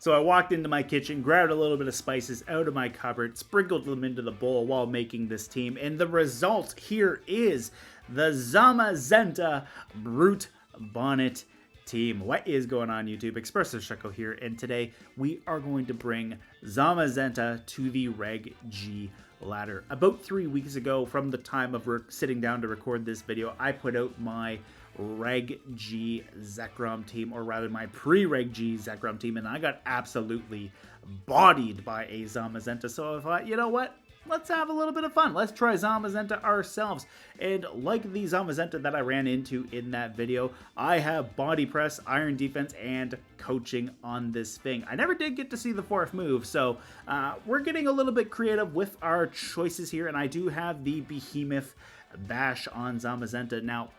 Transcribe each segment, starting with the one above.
So I walked into my kitchen, grabbed a little bit of spices out of my cupboard, sprinkled them into the bowl while making this team, and the result here is the Zamazenta-Brute Bonnet team. What is going on, YouTube? Expressive Shucko here, and today we are going to bring Zamazenta to the Reg G ladder. About 3 weeks ago, from the time of sitting down to record this video, I put out my Reg G Zekrom team, or rather my pre-Reg G Zekrom team, and I got absolutely bodied by a Zamazenta, so I thought, you know what? Let's have a little bit of fun. Let's try Zamazenta ourselves. And like the Zamazenta that I ran into in that video, I have body press, iron defense, and coaching on this thing. I never did get to see the fourth move, so we're getting a little bit creative with our choices here, and I do have the Behemoth Bash on Zamazenta. Now,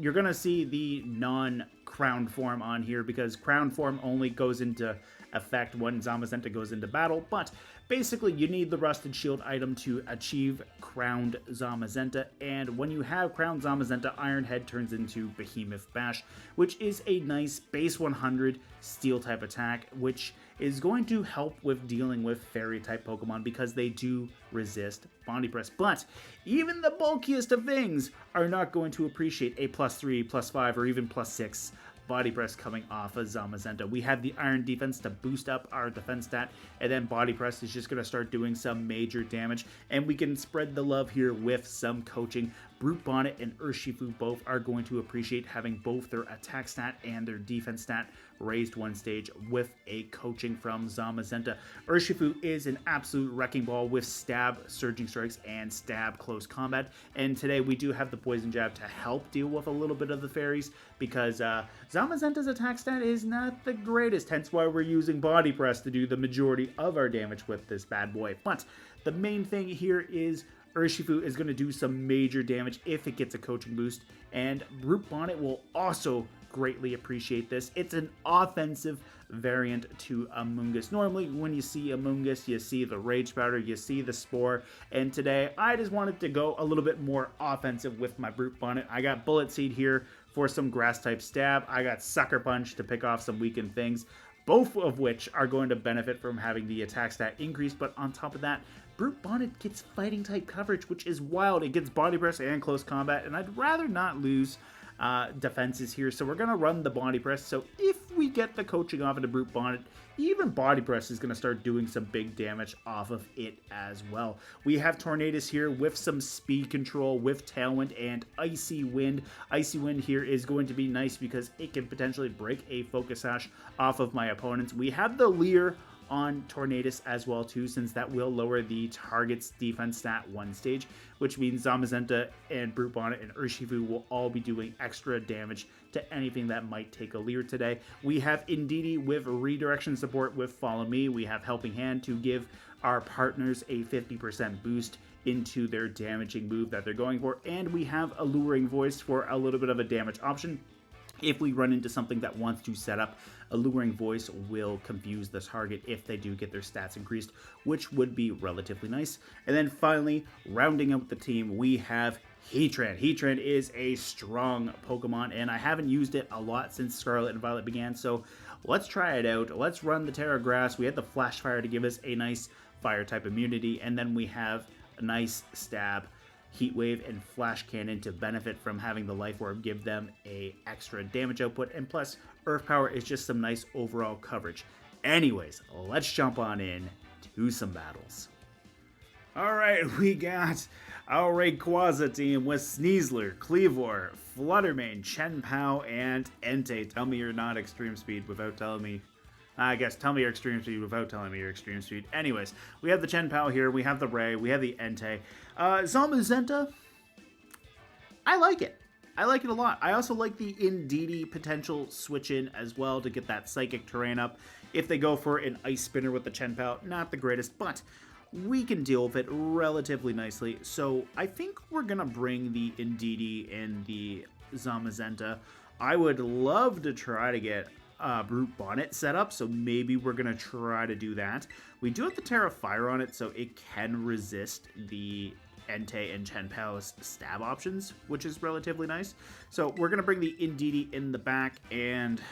you're going to see the non-crowned form on here because crowned form only goes into effect when Zamazenta goes into battle, but basically you need the Rusted Shield item to achieve crowned Zamazenta, and when you have crowned Zamazenta, Iron Head turns into Behemoth Bash, which is a nice base 100 steel type attack, which is going to help with dealing with fairy type Pokemon because they do resist body press. But even the bulkiest of things are not going to appreciate a +3, +5, or even +6 body press coming off of Zamazenta. We have the iron defense to boost up our defense stat, and then body press is just going to start doing some major damage, and we can spread the love here with some coaching. Brute Bonnet and Urshifu both are going to appreciate having both their attack stat and their defense stat raised one stage with a coaching from Zamazenta. Urshifu is an absolute wrecking ball with stab, surging strikes, and stab close combat, and today we do have the poison jab to help deal with a little bit of the fairies because Zamazenta's attack stat is not the greatest, hence why we're using body press to do the majority of our damage with this bad boy. But the main thing here is Urshifu is going to do some major damage if it gets a coaching boost, and Brute Bonnet will also greatly appreciate this. It's an offensive variant to Amoongus. Normally, when you see Amoongus, you see the Rage Powder, you see the Spore, and today I just wanted to go a little bit more offensive with my Brute Bonnet. I got Bullet Seed here for some grass-type stab. I got Sucker Punch to pick off some weakened things, both of which are going to benefit from having the attack stat increase, but on top of that, Brute Bonnet gets fighting type coverage, which is wild. It gets body press and close combat, and I'd rather not lose defenses here, so we're going to run the body press. So if we get the coaching off of the Brute Bonnet, even body press is going to start doing some big damage off of it as well. We have Tornadus here with some speed control with Tailwind and Icy Wind. Icy Wind here is going to be nice because it can potentially break a Focus Sash off of my opponents. We have the Leer on Tornadus as well too, since that will lower the target's defense stat one stage, which means Zamazenta and Brute Bonnet and Urshifu will all be doing extra damage to anything that might take a Leer today. We have Indeedee with redirection support with Follow Me. We have Helping Hand to give our partners a 50% boost into their damaging move that they're going for, and we have Alluring Voice for a little bit of a damage option. If we run into something that wants to set up, Alluring Voice will confuse the target if they do get their stats increased, which would be relatively nice. And then finally, rounding out the team, we have Heatran. Heatran is a strong Pokemon, and I haven't used it a lot since Scarlet and Violet began, so let's try it out. Let's run the Terra Grass. We had the Flash Fire to give us a nice Fire-type immunity, and then we have a nice Stab, Heat Wave, and Flash Cannon to benefit from having the Life Orb give them a extra damage output, and plus Earth Power is just some nice overall coverage. Anyways, let's jump on in to some battles. Alright, we got our Rayquaza team with Sneasler, Cleavor, Fluttermane, Chien-Pao, and Entei. Tell me you're not Extreme Speed without telling me. I guess tell me your Extreme Speed without telling me your Extreme Speed. Anyways, we have the Chien-Pao here, we have the Ray, we have the Entei. Zamazenta, I like it. I like it a lot. I also like the Indeedee potential switch in as well to get that Psychic Terrain up. If they go for an Ice Spinner with the Chien-Pao, not the greatest, but we can deal with it relatively nicely. So I think we're going to bring the Indeedee and the Zamazenta. I would love to try to get Brute Bonnet set up, so maybe we're going to try to do that. We do have the Terra Fire on it, so it can resist the Entei and Chien-Pao's stab options, which is relatively nice. So we're going to bring the Indeedee in the back, and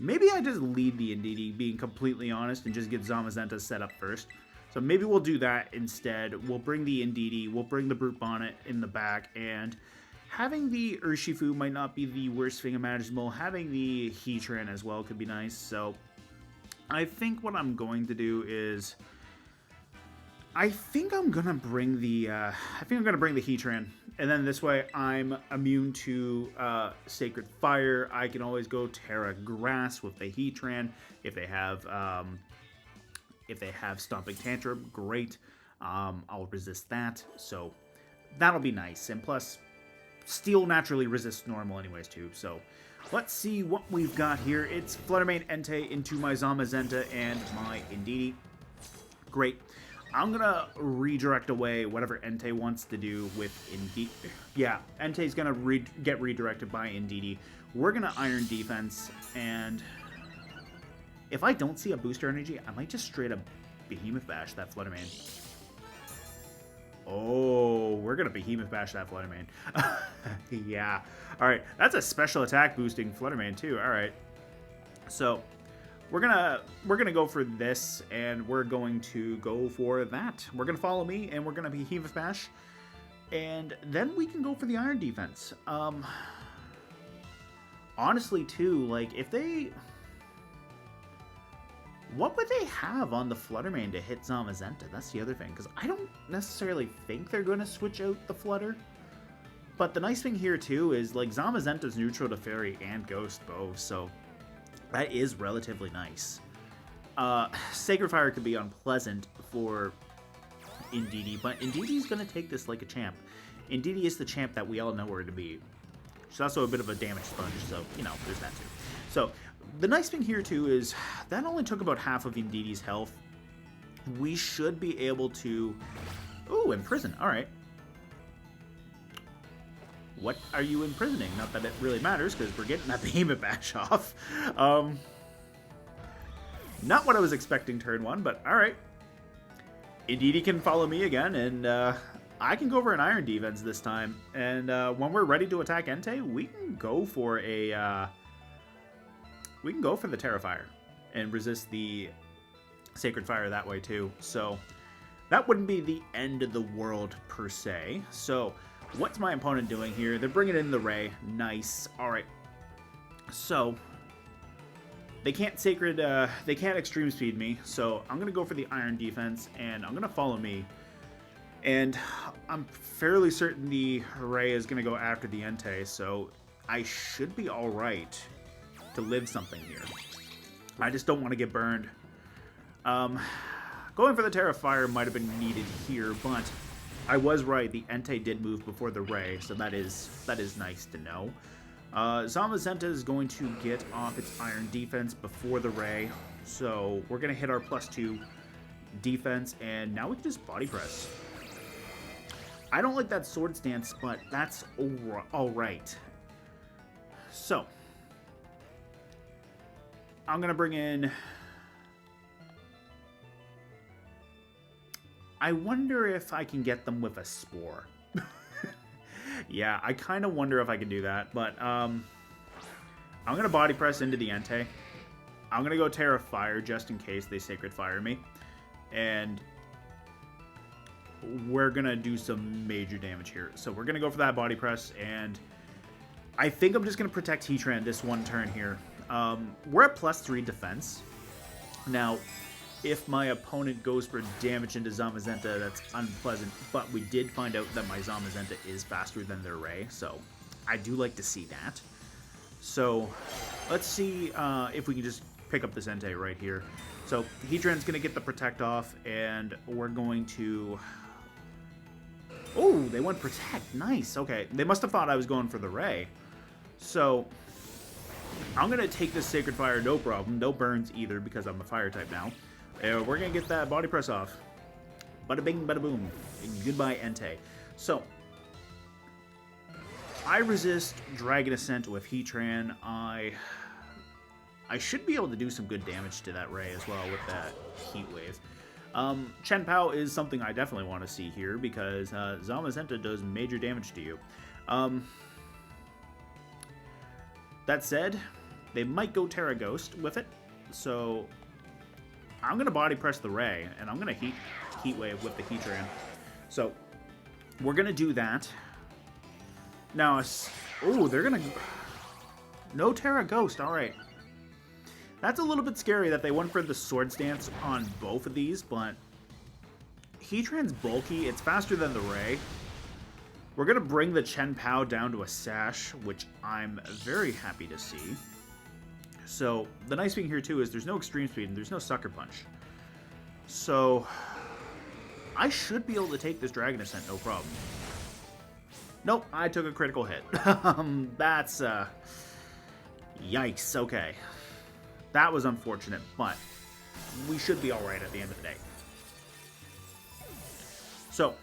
Maybe I just lead the Indeedee, being completely honest, and just get Zamazenta set up first. So maybe we'll do that instead. We'll bring the Indeedee, we'll bring the Brute Bonnet in the back, and having the Urshifu might not be the worst thing imaginable. Having the Heatran as well could be nice. So I think what I'm going to do is I think I'm gonna bring the Heatran, and then this way I'm immune to Sacred Fire. I can always go Terra Grass with the Heatran if they have Stomping Tantrum. Great, I'll resist that, so that'll be nice. And plus, Steel naturally resists normal anyways too. So let's see what we've got here. It's Fluttermane Entei into my Zamazenta and my Indeedee. Great. I'm going to redirect away whatever Entei wants to do with Indeedee. Yeah, Entei's going to get redirected by Indeedee. We're going to Iron Defense, and if I don't see a booster energy, I might just straight up Behemoth Bash that Fluttermane. Oh, we're going to Behemoth Bash that Fluttermane. Yeah. All right, that's a special attack boosting Fluttermane too. All right. So we're gonna go for this, and we're going to go for that. We're gonna follow me, and we're gonna Behemoth Bash, and then we can go for the Iron Defense. Honestly, too, like what would they have on the Fluttermane to hit Zamazenta? That's the other thing, because I don't necessarily think they're going to switch out the Flutter. But the nice thing here, too, is like Zamazenta's neutral to Fairy and Ghost both, so that is relatively nice. Sacred Fire could be unpleasant for Indeedee, but Indeedee's going to take this like a champ. Indeedee is the champ that we all know where to be. She's also a bit of a damage sponge, so, you know, there's that too. So the nice thing here, too, is that only took about half of Indeedee's health. We should be able to... Ooh, imprison. All right. What are you imprisoning? Not that it really matters, because we're getting that Behemoth Bash off. Not what I was expecting turn one, but all right. Indeedee can follow me again, and I can go for an Iron Defense this time. And when we're ready to attack Entei, we can go for a... we can go for the Terrifier and resist the Sacred Fire that way too. So that wouldn't be the end of the world per se. So what's my opponent doing here? They're bringing in the Ray. Nice. All right. So they can't they can't Extreme Speed me. So I'm going to go for the Iron Defense, and I'm going to follow me. And I'm fairly certain the Ray is going to go after the Entei. So I should be all right to live something here. I just don't want to get burned. Going for the Terrifier might have been needed here, but I was right. The Entei did move before the Ray, so that is nice to know. Zamazenta is going to get off its Iron Defense before the Ray, so we're going to hit our +2 defense, and now we can just Body Press. I don't like that Sword Stance, but that's all right. So I'm going to bring in... I wonder if I can get them with a Spore. Yeah, I kind of wonder if I can do that, but I'm going to Body Press into the Entei. I'm going to go Terra Fire just in case they Sacred Fire me. And we're going to do some major damage here. So we're going to go for that Body Press, and I think I'm just going to protect Heatran this one turn here. We're at +3 defense. Now, if my opponent goes for damage into Zamazenta, that's unpleasant, but we did find out that my Zamazenta is faster than their Ray, so I do like to see that. So let's see if we can just pick up this Entei right here. So Heatran's going to get the Protect off, and we're going to... Oh, they went Protect. Nice. Okay, they must have thought I was going for the Ray. So I'm going to take this Sacred Fire, no problem. No burns either, because I'm a Fire type now. And we're going to get that Body Press off. Bada bing, bada boom. And goodbye, Entei. So I resist Dragon Ascent with Heatran. I should be able to do some good damage to that Ray as well with that Heat Wave. Chen Pao is something I definitely want to see here, because Zamazenta does major damage to you. That said, They might go Terra Ghost with it, so I'm going to body press the Ray, and I'm going to Heat Wave with the Heatran. So we're going to do that. Now, oh, they're going to... No Terra Ghost, alright. That's a little bit scary that they went for the Swords Dance on both of these, but Heatran's bulky. It's faster than the Ray. We're going to bring the Chen Pao down to a Sash, which I'm very happy to see. So, the nice thing here, too, is there's no Extreme Speed and there's no Sucker Punch. So, I should be able to take this Dragon Ascent, no problem. Nope, I took a critical hit. That's, yikes, okay. That was unfortunate, but we should be alright at the end of the day. So,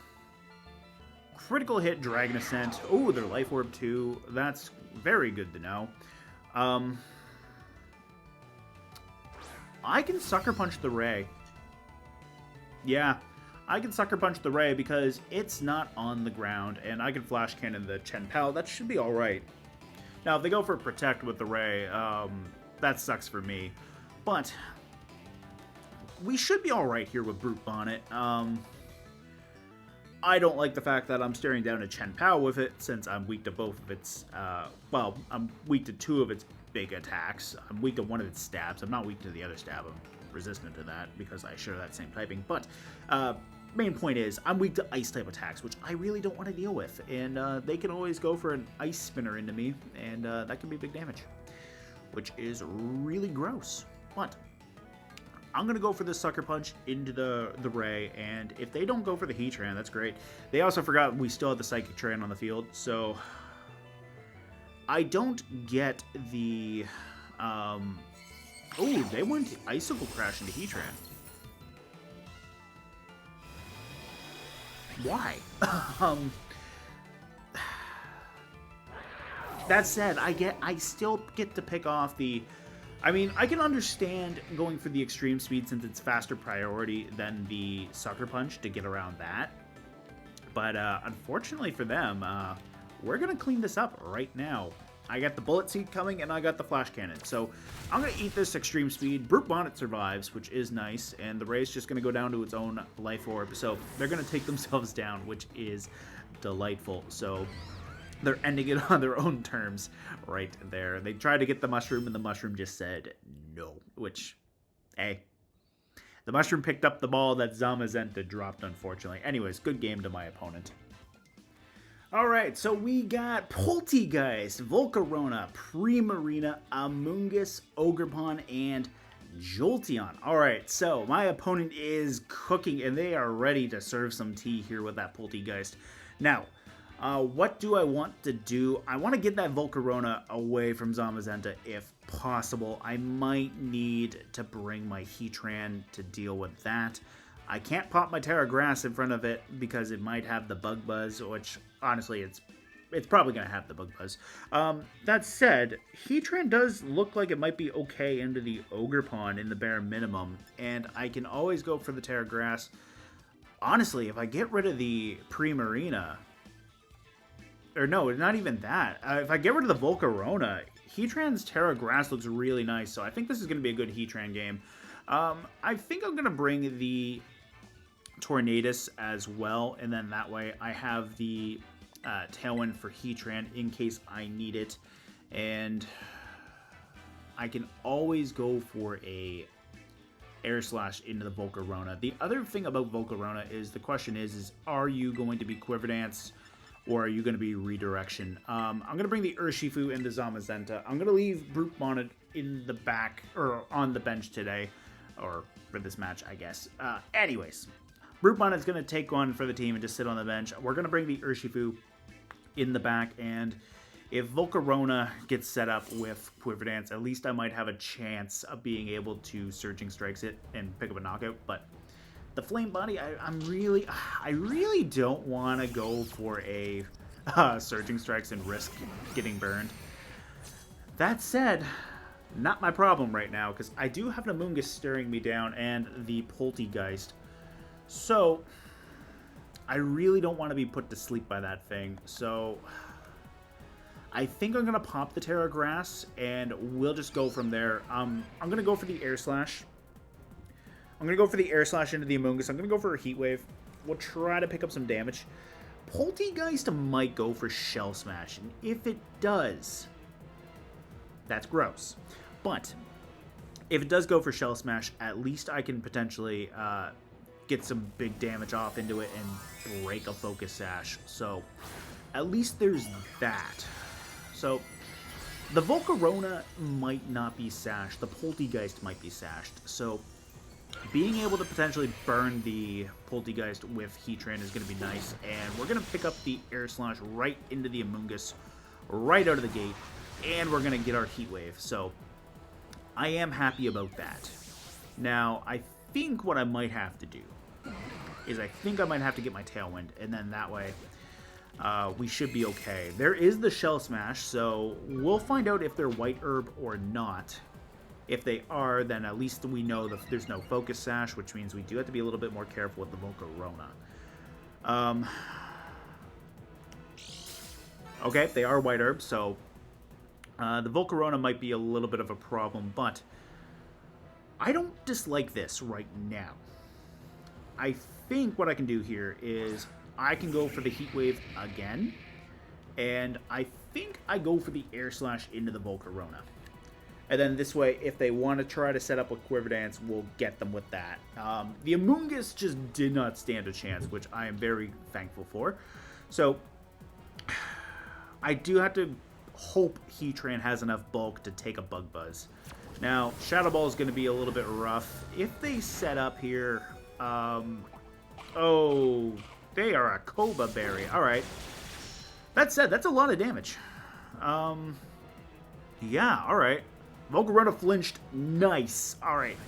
critical hit, Dragon Ascent. Oh, their Life Orb too. That's very good to know. I can Sucker Punch the Ray. Yeah, I can Sucker Punch the Ray because it's not on the ground, and I can Flash Cannon the Chen Pao. That should be alright. Now, if they go for Protect with the Ray, that sucks for me. But we should be alright here with Brute Bonnet. I don't like the fact that I'm staring down a Chen Pao with it, since I'm weak to both of its, well, I'm weak to 2 of its big attacks. I'm weak to 1 of its stabs. I'm not weak to the other stab. I'm resistant to that because I share that same typing. But, main point is, I'm weak to Ice-type attacks, which I really don't want to deal with. And, they can always go for an Ice Spinner into me, and, that can be big damage, which is really gross. But I'm going to go for the Sucker Punch into the Ray, and if they don't go for the Heatran, that's great. They also forgot we still have the Psychic Tran on the field, so I don't get the... oh, they went Icicle Crash into Heatran. Why? That said, I still get to pick off the... I mean, I can understand going for the Extreme Speed since it's faster priority than the Sucker Punch to get around that. But unfortunately for them, we're going to clean this up right now. I got the Bullet Seed coming and I got the Flash Cannon. So I'm going to eat this Extreme Speed. Brute Bonnet survives, which is nice. And the Ray's just going to go down to its own Life Orb. So they're going to take themselves down, which is delightful. So... they're ending it on their own terms right there. They tried to get the Mushroom, and the Mushroom just said no, which, hey, the Mushroom picked up the ball that Zamazenta dropped, unfortunately. Anyways, good game to my opponent. Alright, so we got Poltegeist, Volcarona, Primarina, Amoongus, Ogerpon, and Jolteon. Alright, so my opponent is cooking, and they are ready to serve some tea here with that Poltegeist. Now, what do I want to do? I want to get that Volcarona away from Zamazenta if possible. I might need to bring my Heatran to deal with that. I can't pop my Terra Grass in front of it because it might have the Bug Buzz, which honestly it's probably going to have the Bug Buzz. That said, Heatran does look like it might be okay into the Ogerpon in the bare minimum, and I can always go for the Terra Grass. Honestly, if I get rid of the Primarina... or no, not even that. If I get rid of the Volcarona, Heatran's Terra Grass looks really nice, so I think this is going to be a good Heatran game. I think I'm going to bring the Tornadus as well, and then that way I have the Tailwind for Heatran in case I need it, and I can always go for a Air Slash into the Volcarona. The other thing about Volcarona is the question is are you going to be Quiver Dance, or are you going to be Redirection? I'm going to bring the Urshifu and the Zamazenta. I'm going to leave Brute Bonnet in the back, or on the bench today, or for this match, I guess. Anyways, Brute Bonnet's going to take one for the team and just sit on the bench. We're going to bring the Urshifu in the back, and if Volcarona gets set up with Quiver Dance, at least I might have a chance of being able to Surging Strikes it and pick up a knockout, but... the Flame Body, I really don't want to go for a Surging Strikes and risk getting burned. That said, not my problem right now, because I do have an Amoongus staring me down and the Poltegeist. So, I really don't want to be put to sleep by that thing. So, I think I'm going to pop the Terra Grass, and we'll just go from there. I'm going to go for the Air Slash. I'm going to go for the Air Slash into the Amoongus. I'm going to go for a Heat Wave. We'll try to pick up some damage. Poltegeist might go for Shell Smash, and if it does, that's gross. But if it does go for Shell Smash, at least I can potentially get some big damage off into it and break a Focus Sash. So at least there's that. So the Volcarona might not be sashed. The Poltegeist might be sashed. So being able to potentially burn the Poltegeist with Heatran is going to be nice. And we're going to pick up the Air Slash right into the Amoongus right out of the gate. And we're going to get our Heat Wave. So I am happy about that. Now, I think what I might have to do is I think I might have to get my Tailwind. And then that way we should be okay. There is the Shell Smash. So we'll find out if they're White Herb or not. If they are, then at least we know that there's no Focus Sash, which means we do have to be a little bit more careful with the Volcarona. Okay, they are White Herbs, so the Volcarona might be a little bit of a problem, but I don't dislike this right now. I think what I can do here is I can go for the Heat Wave again, and I think I go for the Air Slash into the Volcarona. And then this way, if they want to try to set up a Quiver Dance, we'll get them with that. The Amoongus just did not stand a chance, which I am very thankful for. So I do have to hope Heatran has enough bulk to take a Bug Buzz. Now, Shadow Ball is going to be a little bit rough. If they set up here... oh, they are a Koba Berry. All right. That said, that's a lot of damage. Yeah, all right. Volcarona flinched. Nice. All right.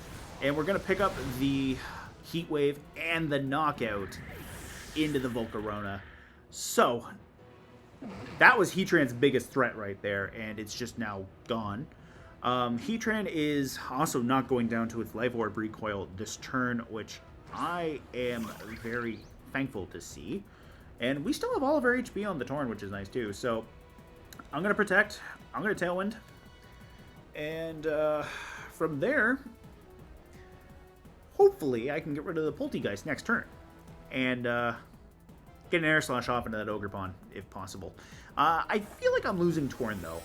And we're going to pick up the Heat Wave and the Knockout into the Volcarona. So, that was Heatran's biggest threat right there, and it's just now gone. Heatran is also not going down to its Life Orb recoil this turn, which I am very thankful to see. And we still have all of our HP on the Torn, which is nice too. So, I'm going to Protect. I'm going to Tailwind. And from there, hopefully I can get rid of the Poltegeist next turn. And get an Air Slash off into that Ogerpon, if possible. I feel like I'm losing Torn, though.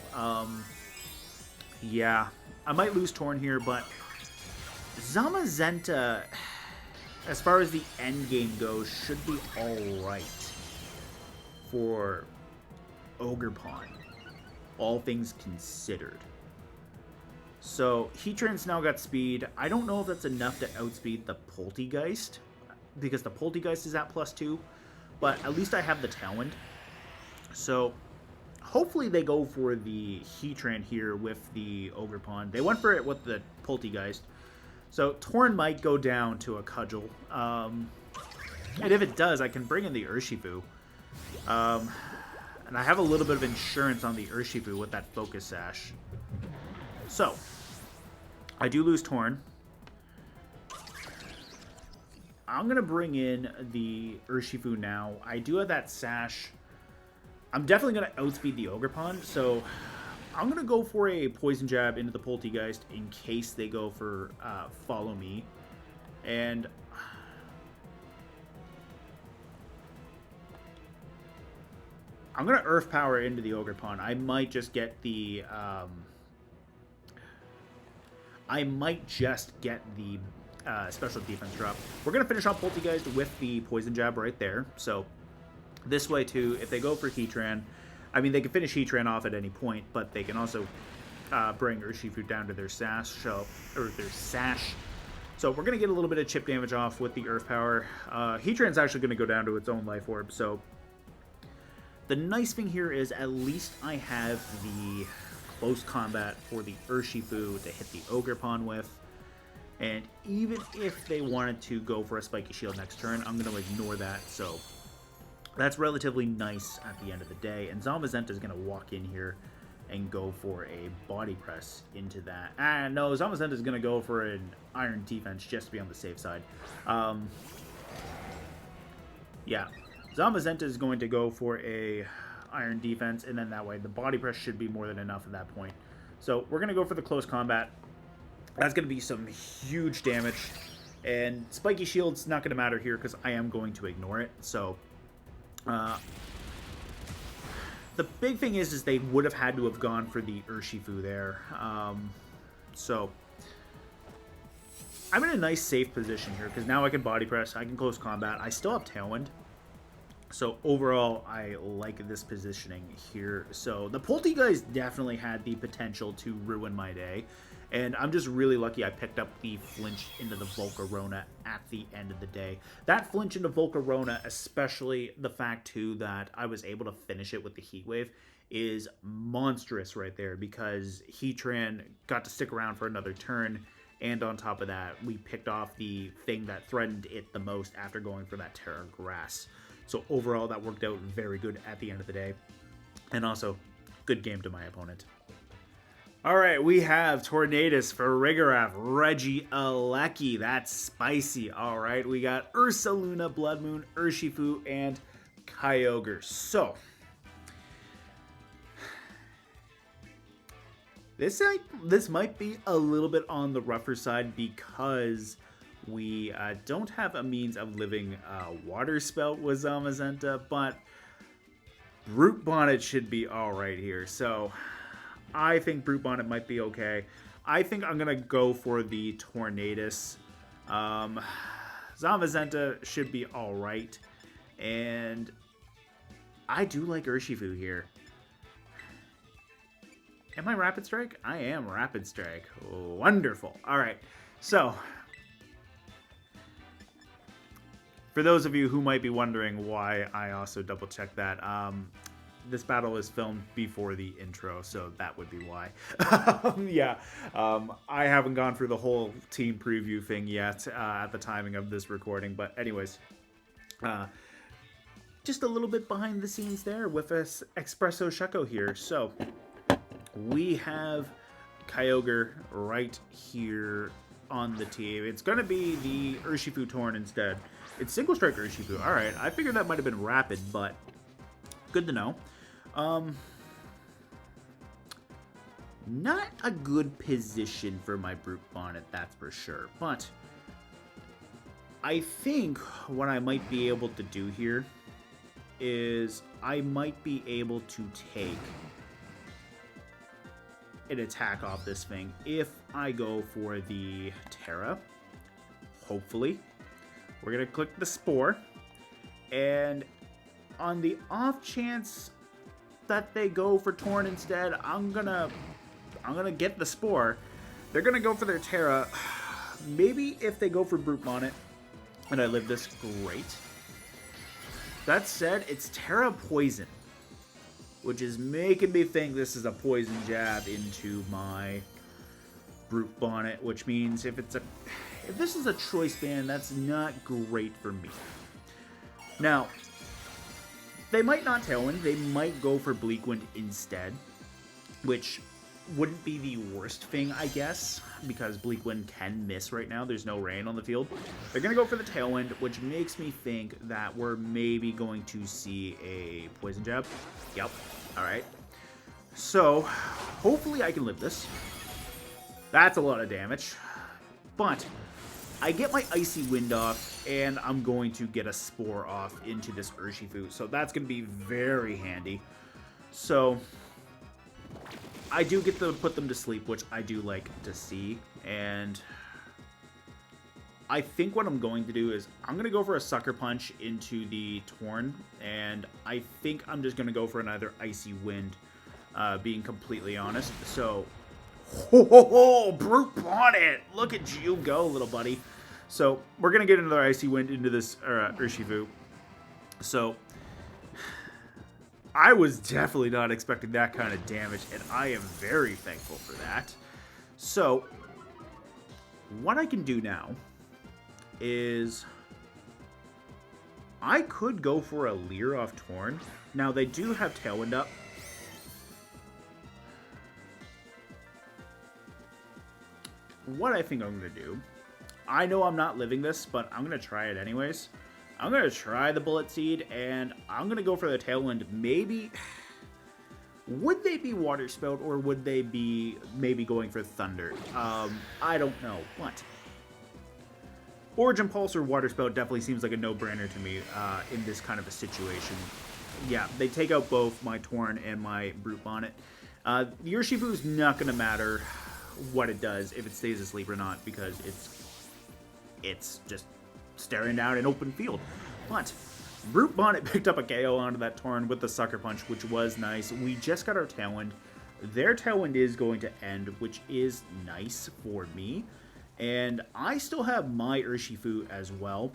Yeah, I might lose Torn here, but Zamazenta, as far as the end game goes, should be alright for Ogerpon, all things considered. So, Heatran's now got speed. I don't know if that's enough to outspeed the Poltegeist, because the Poltegeist is at +2, but at least I have the Tailwind. So, hopefully they go for the Heatran here with the Ogerpon. They went for it with the Poltegeist. So, Torn might go down to a Cudgel. And if it does, I can bring in the Urshifu. And I have a little bit of insurance on the Urshifu with that Focus Sash. So, I do lose Torn. I'm going to bring in the Urshifu now. I do have that Sash. I'm definitely going to outspeed the Ogerpon, so I'm going to go for a Poison Jab into the Poltegeist in case they go for Follow Me. And I'm going to Earth Power into the Ogerpon. I might just get the... special defense drop. We're going to finish off Poltegeist with the Poison Jab right there. So this way too, if they go for Heatran, I mean, they can finish Heatran off at any point, but they can also bring Urshifu down to their Sash. So we're going to get a little bit of chip damage off with the Earth Power. Heatran's actually going to go down to its own Life Orb. So the nice thing here is at least I have the close combat for the Urshifu to hit the Ogerpon with. And even if they wanted to go for a Spiky Shield next turn, I'm going to ignore that. So that's relatively nice at the end of the day. And Zamazenta is going to walk in here and go for a Body Press into that. No, Zamazenta is going to go for an Iron Defense just to be on the safe side. Yeah, Zamazenta is going to go for a iron defense, and then that way the body press should be more than enough at that point. So we're going to go for the close combat. That's going to be some huge damage. And Spiky Shield's not going to matter here because I am going to ignore it. So the big thing is they would have had to have gone for the Urshifu there. So I'm in a nice safe position here because now I can body press, I can close combat. I still have Tailwind. So overall, I like this positioning here. So the Polty guys definitely had the potential to ruin my day. And I'm just really lucky I picked up the flinch into the Volcarona at the end of the day. That flinch into Volcarona, especially the fact, too, that I was able to finish it with the Heat Wave, is monstrous right there because Heatran got to stick around for another turn. And on top of that, we picked off the thing that threatened it the most after going for that Terra Grass. So overall, that worked out very good at the end of the day. And also, good game to my opponent. All right, we have Tornadus for Rigoraph, Reggie Alecki. That's spicy. All right, we got Ursaluna, Blood Moon, Urshifu, and Kyogre. So, this might be a little bit on the rougher side because we don't have a means of living Water Spout with Zamazenta, but Brute Bonnet should be all right here. So I think Brute Bonnet might be okay. I think I'm going to go for the Tornadus. Zamazenta should be all right. And I do like Urshifu here. Am I Rapid Strike? I am Rapid Strike. Wonderful. All right. So, for those of you who might be wondering why I also double-checked that, this battle is filmed before the intro, so that would be why. I haven't gone through the whole team preview thing yet at the timing of this recording, but anyways, just a little bit behind the scenes there with us Espresso Shucko here. So we have Kyogre right here on the team. It's going to be the Urshifu Torn instead. It's Single Strike Urshifu. All right, I figured that might have been Rapid, but good to know. Not a good position for my Brute Bonnet, that's for sure. But I think what I might be able to do here is I might be able to take an attack off this thing if I go for the Terra. Hopefully. We're going to click the Spore. And on the off chance that they go for Torn instead, I'm gonna get the Spore. They're gonna go for their Terra. Maybe if they go for Brute Bonnet and I live this, great. That said, it's Terra Poison, which is making me think this is a poison jab into my Brute Bonnet, which means if this is a choice band, that's not great for me. Now, they might not Tailwind, they might go for Bleak Wind instead, which wouldn't be the worst thing, I guess, because Bleak Wind can miss right now. There's no rain on the field. They're going to go for the Tailwind, which makes me think that we're maybe going to see a Poison Jab. Yep. All right. So, hopefully I can live this. That's a lot of damage. But I get my Icy Wind off, and I'm going to get a Spore off into this Urshifu. So that's going to be very handy. So I do get to put them to sleep, which I do like to see. And I think what I'm going to do is I'm going to go for a Sucker Punch into the Torn. And I think I'm just going to go for another Icy Wind, being completely honest. So, Brute Bonnet! Look at you go, little buddy. So, we're going to get another Icy Wind into this Urshifu. So, I was definitely not expecting that kind of damage, and I am very thankful for that. So, what I can do now is I could go for a Leer off Torn. Now, they do have Tailwind up. What I think I'm going to do, I know I'm not living this, but I'm going to try it anyways. I'm going to try the Bullet Seed, and I'm going to go for the Tailwind. Maybe Would they be Water Spout, or would they be maybe going for Thunder? I don't know, but Origin Pulse or Water Spout definitely seems like a no-brainer to me in this kind of a situation. Yeah, they take out both my Torn and my Brute Bonnet. The Urshifu is not going to matter what it does, if it stays asleep or not, because it's just staring down an open field. But Brute Bonnet picked up a KO onto that Torn with the Sucker Punch, which was nice. We just got our Tailwind. Their Tailwind is going to end, which is nice for me. And I still have my Urshifu as well.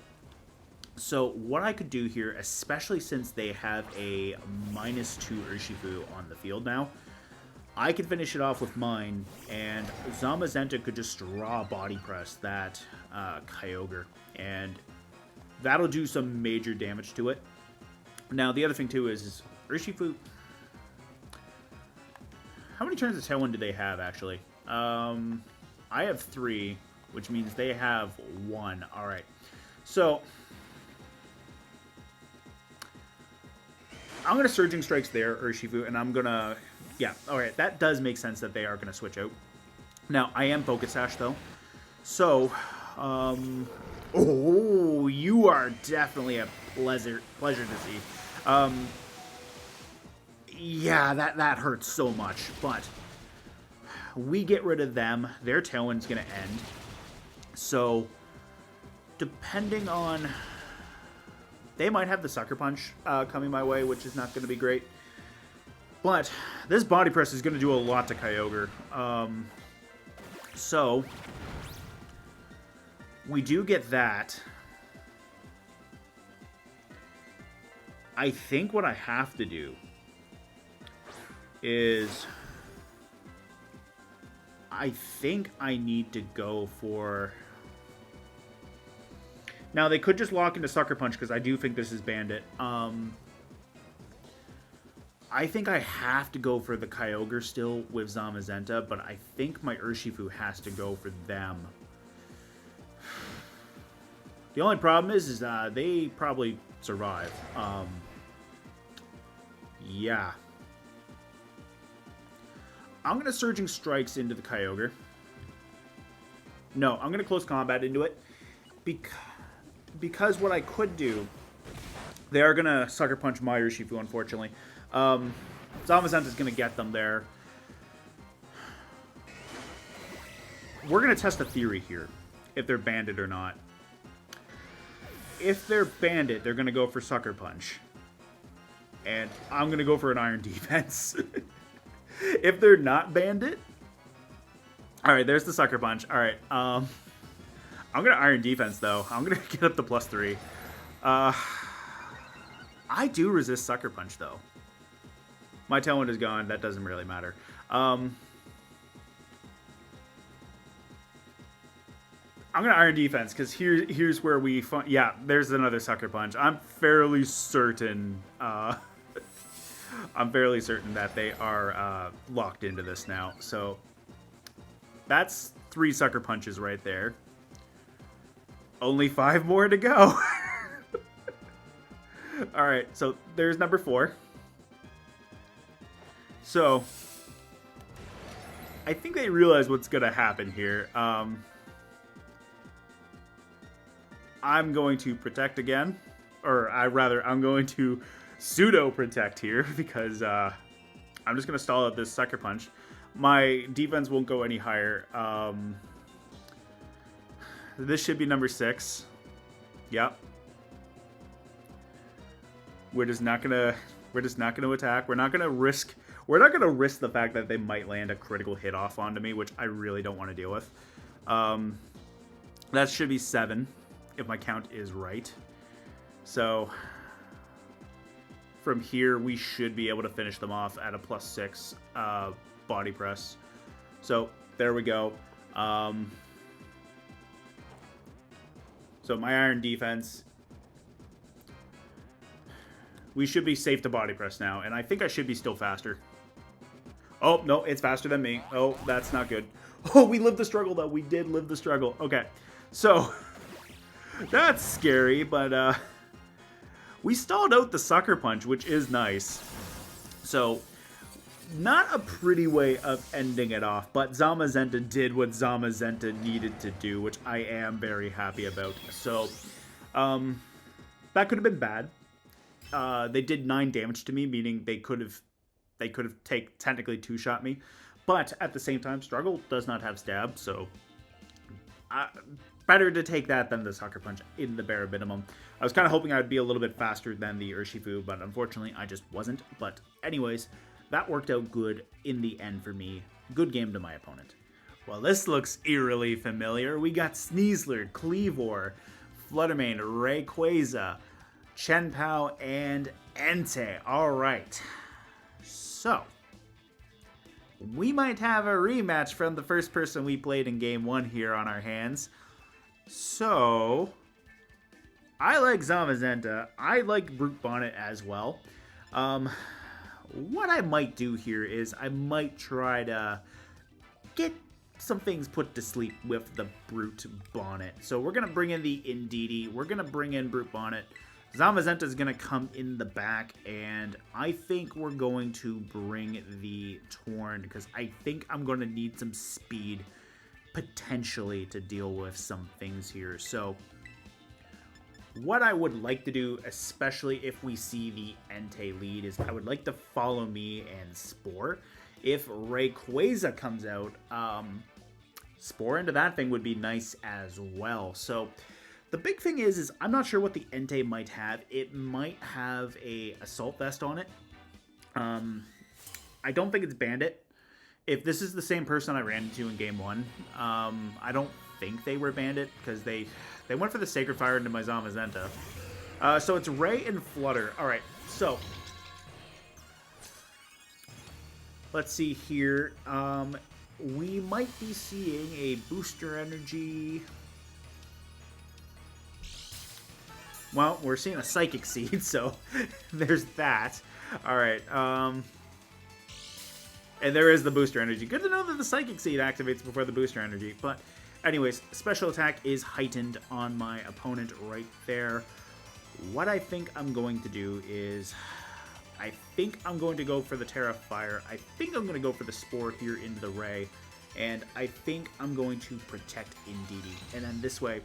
So what I could do here, especially since they have a -2 Urshifu on the field now, I could finish it off with mine, and Zamazenta could just raw body press that Kyogre, and that'll do some major damage to it. Now, the other thing, too, is Urshifu... How many turns of Tailwind do they have, actually? I have 3, which means they have 1. Alright. So, I'm going to Surging Strikes there, Urshifu, and I'm going to... Yeah, alright, that does make sense that they are going to switch out. Now, I am Focus Sash, though. So, oh, you are definitely a pleasure to see. Yeah, that hurts so much, but we get rid of them. Their Tailwind's going to end. So, depending on... They might have the Sucker Punch coming my way, which is not going to be great. But this Body Press is going to do a lot to Kyogre. So, we do get that. I think what I have to do is... I think I need to go for... Now, they could just lock into Sucker Punch, because I do think this is Bandit. I think I have to go for the Kyogre still with Zamazenta, but I think my Urshifu has to go for them. The only problem is they probably survive. Yeah. I'm going to Surging Strikes into the Kyogre. No, I'm going to Close Combat into it. Because what I could do... They are going to Sucker Punch my Urshifu, unfortunately. Zamazenta's going to get them there. We're going to test a theory here, if they're Bandit or not. If they're Bandit, they're going to go for Sucker Punch. And I'm going to go for an Iron Defense. If they're not Bandit... Alright, there's the Sucker Punch. Alright, I'm going to Iron Defense, though. I'm going to get up to +3. I do resist Sucker Punch, though. My Tailwind is gone. That doesn't really matter. I'm going to Iron Defense, because here's where we... Yeah, there's another Sucker Punch. I'm fairly certain... I'm fairly certain that they are locked into this now. So, that's 3 Sucker Punches right there. Only 5 more to go. Alright, so there's number 4. So, I think they realize what's going to happen here. I'm going to Protect again. Or, I'm going to Pseudo-Protect here, because I'm just going to stall out this Sucker Punch. My defense won't go any higher. This should be number 6. Yep. We're just not gonna attack. We're not gonna risk the fact that they might land a critical hit off onto me, which I really don't want to deal with. That should be 7, if my count is right. So from here, we should be able to finish them off at a +6 body press. So there we go. So my Iron Defense. We should be safe to body press now, and I think I should be still faster. Oh, no, it's faster than me. Oh, that's not good. Oh, we lived the struggle, though. We did live the struggle. Okay, so that's scary, but we stalled out the Sucker Punch, which is nice. So not a pretty way of ending it off, but Zamazenta did what Zamazenta needed to do, which I am very happy about. So, that could have been bad. They did 9 damage to me, meaning they could have technically 2-shot me. But at the same time, Struggle does not have stab, so better to take that than the Sucker Punch in the bare minimum. I was kind of hoping I would be a little bit faster than the Urshifu, but unfortunately I just wasn't. But anyways, that worked out good in the end for me. Good game to my opponent. Well, this looks eerily familiar. We got Sneasler, Cleavor, Fluttermane, Rayquaza, Chenpao, and Entei. Alright. So, we might have a rematch from the first person we played in Game 1 here on our hands. So, I like Zamazenta. I like Brute Bonnet as well. What I might do here is I might try to get some things put to sleep with the Brute Bonnet. So we're going to bring in the Indeedee. We're going to bring in Brute Bonnet. Zamazenta is going to come in the back, and I think we're going to bring the Torn, because I think I'm going to need some speed potentially to deal with some things here. So what I would like to do, especially if we see the Entei lead, is I would like to follow me and Spore. If Rayquaza comes out, Spore into that thing would be nice as well. So the big thing is I'm not sure what the Entei might have. It might have a Assault Vest on it. I don't think it's Bandit. If this is the same person I ran into in Game 1, I don't think they were Bandit, because they went for the Sacred Fire into my Zamazenta. So it's Ray and Flutter. Alright, so let's see here. We might be seeing a Booster Energy. Well, we're seeing a Psychic Seed, so there's that. Alright, and there is the Booster Energy. Good to know that the Psychic Seed activates before the Booster Energy. But anyways, Special Attack is heightened on my opponent right there. What I think I'm going to do is, I think I'm going to go for the Terra Fire. I think I'm going to go for the Spore here into the Ray. And I think I'm going to protect Indeedee. And then this way,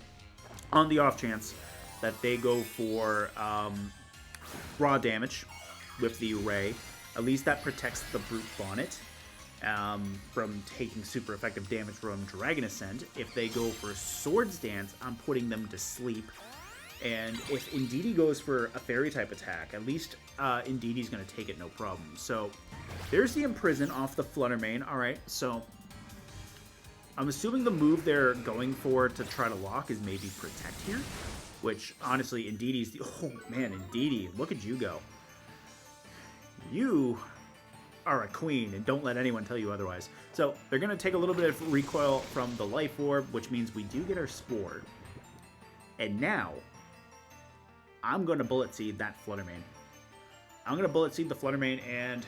on the off chance that they go for raw damage with the Ray, at least that protects the Brute Bonnet from taking super effective damage from Dragon Ascent. If they go for Swords Dance, I'm putting them to sleep. And if Indeedee goes for a Fairy type attack, at least Indeedee's going to take it no problem. So there's the Imprison off the Fluttermane. Alright, so I'm assuming the move they're going for to try to lock is maybe Protect here. Which, honestly, Indeedee's the... Oh, man, Indeedee, look at you go. You are a queen, and don't let anyone tell you otherwise. So, they're going to take a little bit of recoil from the Life Orb, which means we do get our Spore. And now, I'm going to Bullet Seed that Fluttermane. I'm going to Bullet Seed the Fluttermane, and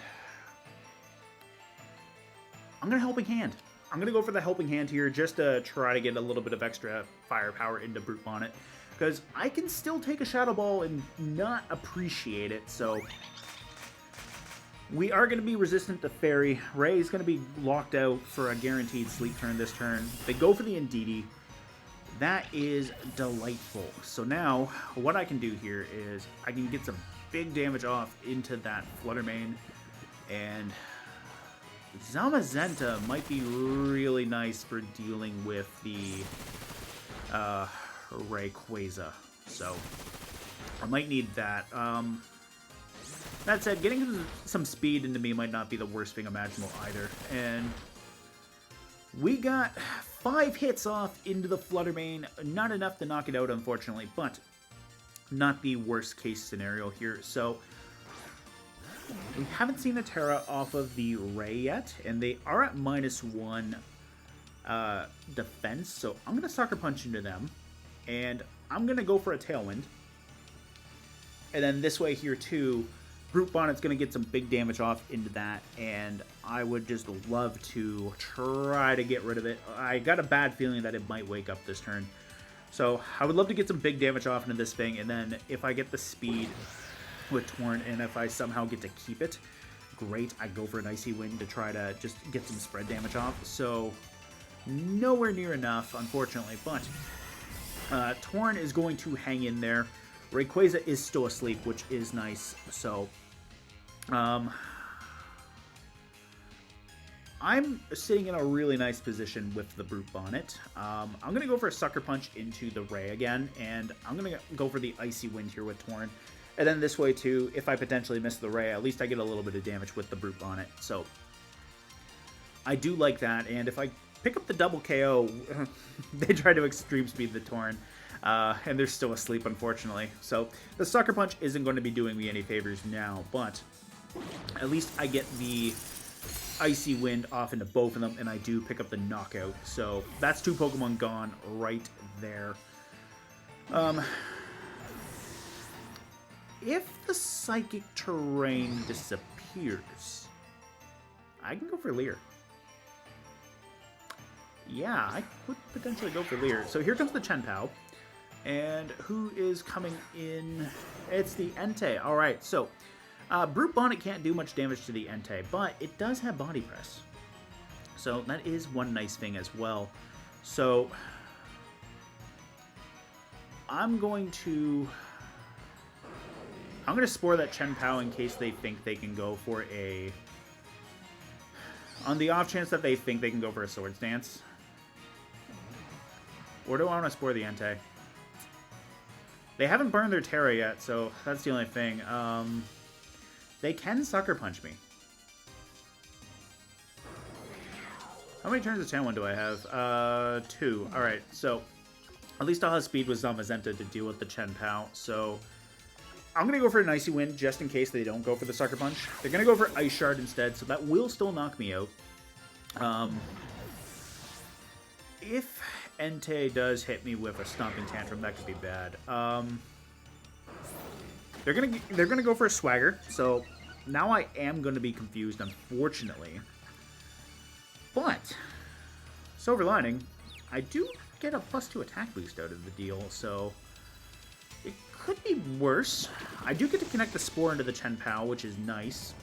I'm going to Helping Hand. I'm going to go for the Helping Hand here, just to try to get a little bit of extra firepower into Brute Bonnet. Because I can still take a Shadow Ball and not appreciate it, so we are going to be resistant to Fairy. Ray is going to be locked out for a guaranteed sleep turn this turn. They go for the Indeedee. That is delightful. So now, what I can do here is I can get some big damage off into that Fluttermane, and Zamazenta might be really nice for dealing with the Rayquaza, so I might need that. That said, getting some speed into me might not be the worst thing imaginable either. And we got 5 hits off into the Fluttermane. Not enough to knock it out, unfortunately, but not the worst case scenario here. So we haven't seen a Terra off of the Ray yet, and they are at -1 defense. So I'm going to Sucker Punch into them. And I'm going to go for a Tailwind. And then this way here too, Brute Bonnet's going to get some big damage off into that. And I would just love to try to get rid of it. I got a bad feeling that it might wake up this turn. So I would love to get some big damage off into this thing. And then if I get the speed with Torn, and if I somehow get to keep it, great. I go for an Icy Wind to try to just get some spread damage off. So nowhere near enough, unfortunately. But Torn is going to hang in there. Rayquaza is still asleep, which is nice. So I'm sitting in a really nice position with the Brute Bonnet. I'm going to go for a Sucker Punch into the Ray again, and I'm going to go for the Icy Wind here with Torn. And then this way too, if I potentially miss the Ray, at least I get a little bit of damage with the Brute Bonnet. So I do like that, and if I pick up the double KO, they try to extreme speed the Torn, and they're still asleep, unfortunately. So the Sucker Punch isn't going to be doing me any favors now, but at least I get the Icy Wind off into both of them, and I do pick up the Knockout. So that's 2 Pokemon gone right there. If the Psychic Terrain disappears, I can go for Leer. Yeah, I could potentially go for Leer. So here comes the Chenpao. And who is coming in? It's the Entei. Alright, so Brute Bonnet can't do much damage to the Entei, but it does have Body Press. So that is one nice thing as well. So I'm going to Spore that Chenpao in case they think they can go for a... On the off chance that they think they can go for a Swords Dance. Or do I want to Spore the Entei? They haven't burned their Terra yet, so that's the only thing. They can Sucker Punch me. How many turns of Town 1 do I have? 2. Alright, so at least I'll have speed with Zamazenta to deal with the Chenpao. So I'm going to go for an Icy Wind just in case they don't go for the Sucker Punch. They're going to go for Ice Shard instead, so that will still knock me out. If Entei does hit me with a Stomping Tantrum, that could be bad. They're gonna go for a Swagger, so now I am gonna be confused, unfortunately. But silver lining, I do get a +2 attack boost out of the deal, so it could be worse. I do get to connect the Spore into the Chenpao, which is nice.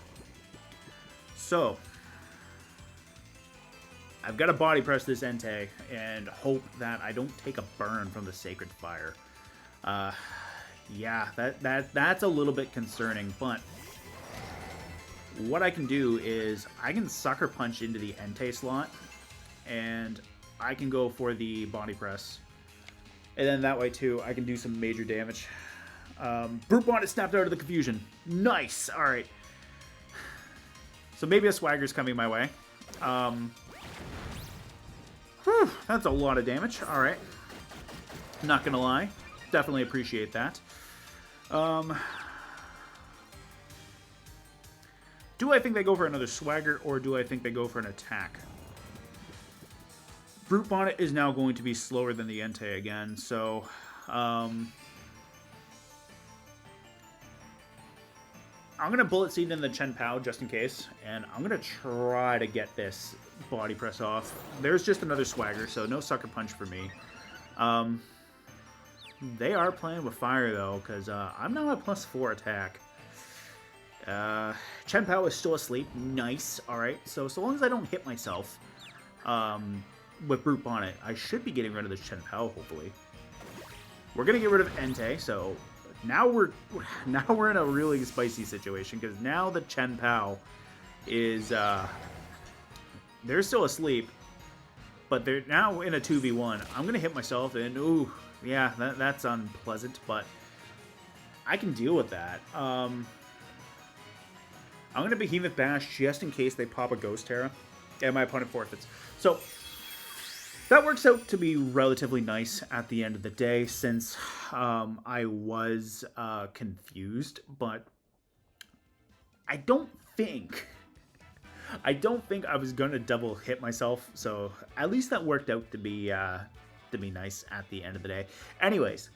So I've got to Body Press this Entei and hope that I don't take a burn from the Sacred Fire. Yeah, that's a little bit concerning, but what I can do is I can Sucker Punch into the Entei slot, and I can go for the Body Press. And then that way, too, I can do some major damage. Brute Bonnet snapped out of the confusion. Nice! Alright. So maybe a Swagger's coming my way. Whew, that's a lot of damage. Alright. Not gonna lie. Definitely appreciate that. Do I think they go for another Swagger, or do I think they go for an attack? Brute Bonnet is now going to be slower than the Entei again, so I'm going to Bullet Seed in the Chenpao just in case, and I'm going to try to get this Body Press off. There's just another Swagger, so no Sucker Punch for me. They are playing with fire, though, because I'm now at +4 attack. Chenpao is still asleep. Nice. Alright, so long as I don't hit myself with Brute Bonnet, I should be getting rid of this Chenpao, hopefully. We're going to get rid of Entei, so now we're in a really spicy situation, because now the Chenpao is... they're still asleep, but they're now in a 2v1. I'm going to hit myself, and ooh, yeah, that's unpleasant, but I can deal with that. I'm going to Behemoth Bash just in case they pop a Ghost Terra, and my opponent forfeits. So that works out to be relatively nice at the end of the day, since I was confused, but I don't think I was gonna double hit myself, so at least that worked out to be nice at the end of the day. Anyways,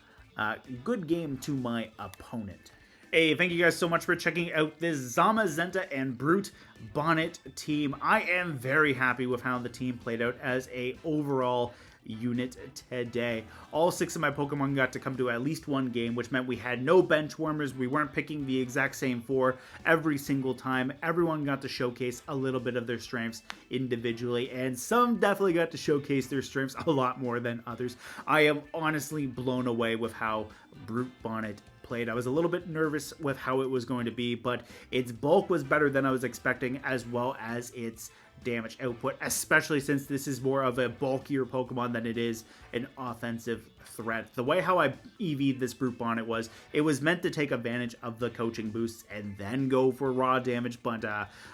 good game to my opponent. Hey, thank you guys so much for checking out this Zamazenta and Brute Bonnet team. I am very happy with how the team played out as a overall unit today. All 6 of my Pokemon got to come to at least one game, which meant we had no bench warmers. We weren't picking the exact same 4 every single time. Everyone got to showcase a little bit of their strengths individually, and some definitely got to showcase their strengths a lot more than others. I am honestly blown away with how Brute Bonnet played. I was a little bit nervous with how it was going to be, but its bulk was better than I was expecting, as well as its damage output, especially since this is more of a bulkier Pokemon than it is an offensive threat. The way how I EV'd this Brute Bonnet was, it was meant to take advantage of the coaching boosts and then go for raw damage, but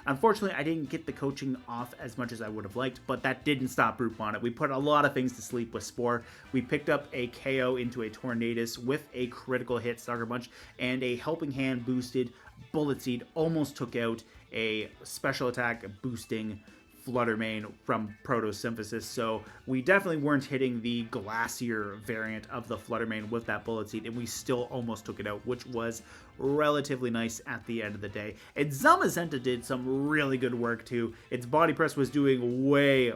unfortunately I didn't get the coaching off as much as I would have liked, but that didn't stop Brute Bonnet. We put a lot of things to sleep with Spore. We picked up a KO into a Tornadus with a critical hit Sucker Punch, and a Helping Hand boosted Bullet Seed almost took out a special attack boosting Fluttermane from Protosynthesis, so we definitely weren't hitting the Glacier variant of the Fluttermane with that Bullet Seed, and we still almost took it out, which was relatively nice at the end of the day. And Zamazenta did some really good work too. Its Body Press was doing way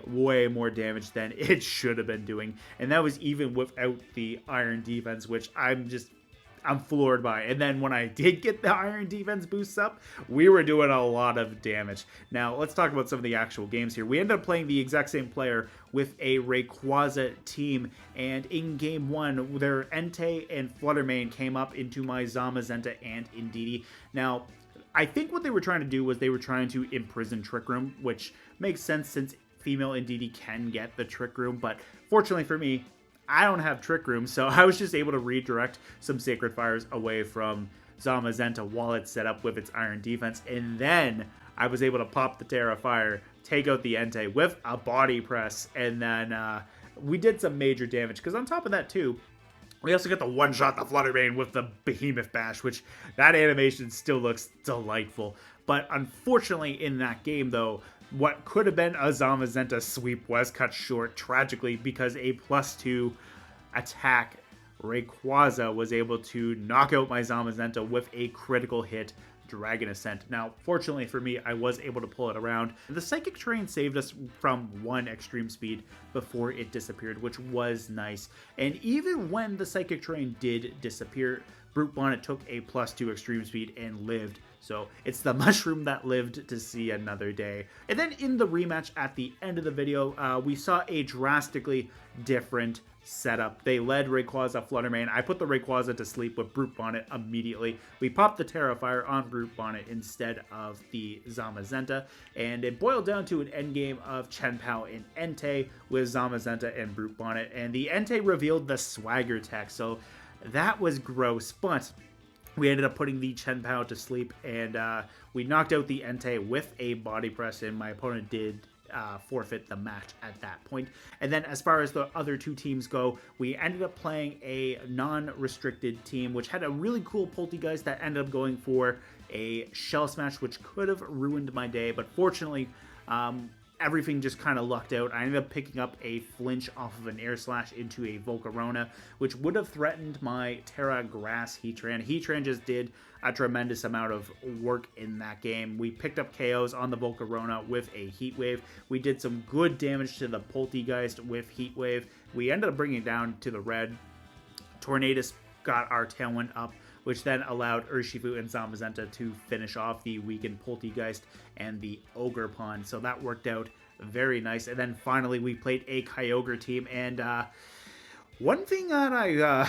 more damage than it should have been doing, and that was even without the Iron Defense, which I'm floored by. And then when I did get the Iron Defense boosts up, we were doing a lot of damage. Now, let's talk about some of the actual games here. We ended up playing the exact same player with a Rayquaza team, and in game 1, their Entei and Fluttermane came up into my Zamazenta and Indeedee. Now, I think what they were trying to do was they were trying to imprison Trick Room, which makes sense since female Indeedee can get the Trick Room, but fortunately for me, I don't have Trick Room, so I was just able to redirect some Sacred Fires away from Zamazenta while it's set up with its Iron Defense, and then I was able to pop the Terra Fire, take out the Entei with a Body Press, and then we did some major damage, because on top of that too, we also get the one-shot the Fluttermane with the Behemoth Bash, which that animation still looks delightful. But unfortunately in that game though, what could have been a Zamazenta sweep was cut short, tragically, because a +2 attack Rayquaza was able to knock out my Zamazenta with a critical hit Dragon Ascent. Now, fortunately for me, I was able to pull it around. The Psychic Terrain saved us from 1 extreme speed before it disappeared, which was nice. And even when the Psychic Terrain did disappear, Brute Bonnet took a +2 extreme speed and lived. So it's the mushroom that lived to see another day. And then in the rematch at the end of the video, we saw a drastically different setup. They led Rayquaza Fluttermane. I put the Rayquaza to sleep with Brute Bonnet immediately. We popped the Terra Fire on Brute Bonnet instead of the Zamazenta, and it boiled down to an endgame of Chenpao and Entei with Zamazenta and Brute Bonnet, and the Entei revealed the Swagger tech, so that was gross, but we ended up putting the Chenpao to sleep, and we knocked out the Entei with a Body Press, and my opponent did forfeit the match at that point. And then as far as the other 2 teams go, we ended up playing a non-restricted team, which had a really cool Poltegeist that ended up going for a Shell Smash, which could have ruined my day, but fortunately, everything just kind of lucked out. I ended up picking up a flinch off of an Air Slash into a Volcarona, which would have threatened my Terra Grass Heatran. Heatran just did a tremendous amount of work in that game. We picked up KOs on the Volcarona with a Heat Wave. We did some good damage to the Poltegeist with Heat Wave. We ended up bringing it down to the red. Tornadus got our Tailwind up, which then allowed Urshifu and Zamazenta to finish off the weakened Poltegeist and the Ogerpon. So that worked out very nice. And then finally we played a Kyogre team, and one thing that I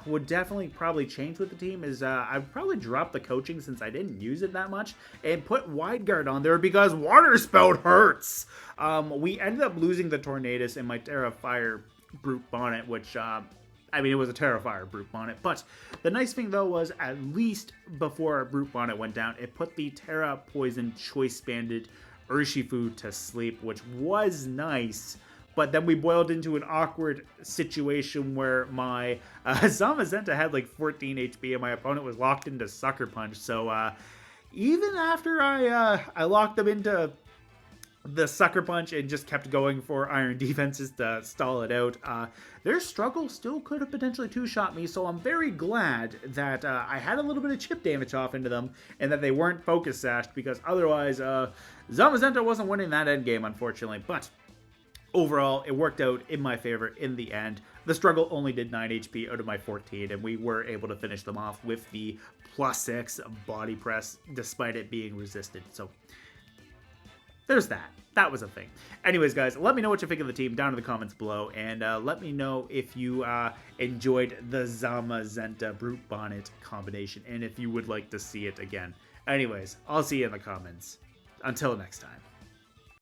would definitely probably change with the team is I'd probably drop the coaching, since I didn't use it that much, and put Wide Guard on there, because Water Spout hurts. We ended up losing the Tornadus in my Terra Fire Brute Bonnet, which I mean, it was a Terra Fire Brute Bonnet, but the nice thing though was, at least before Brute Bonnet went down, it put the Terra Poison Choice Banded Urshifu to sleep, which was nice. But then we boiled into an awkward situation where my Zamazenta had like 14 HP and my opponent was locked into Sucker Punch. So even after I locked them into the Sucker Punch and just kept going for Iron Defenses to stall it out, their struggle still could have potentially two-shot me, so I'm very glad that I had a little bit of chip damage off into them and that they weren't focus sashed, because otherwise Zamazenta wasn't winning that endgame, unfortunately. But overall, it worked out in my favor in the end. The struggle only did 9 HP out of my 14, and we were able to finish them off with the +6 body press, despite it being resisted. So there's that. That was a thing. Anyways, guys, let me know what you think of the team down in the comments below, and let me know if you enjoyed the Zamazenta-Brute Bonnet combination, and if you would like to see it again. Anyways, I'll see you in the comments. Until next time.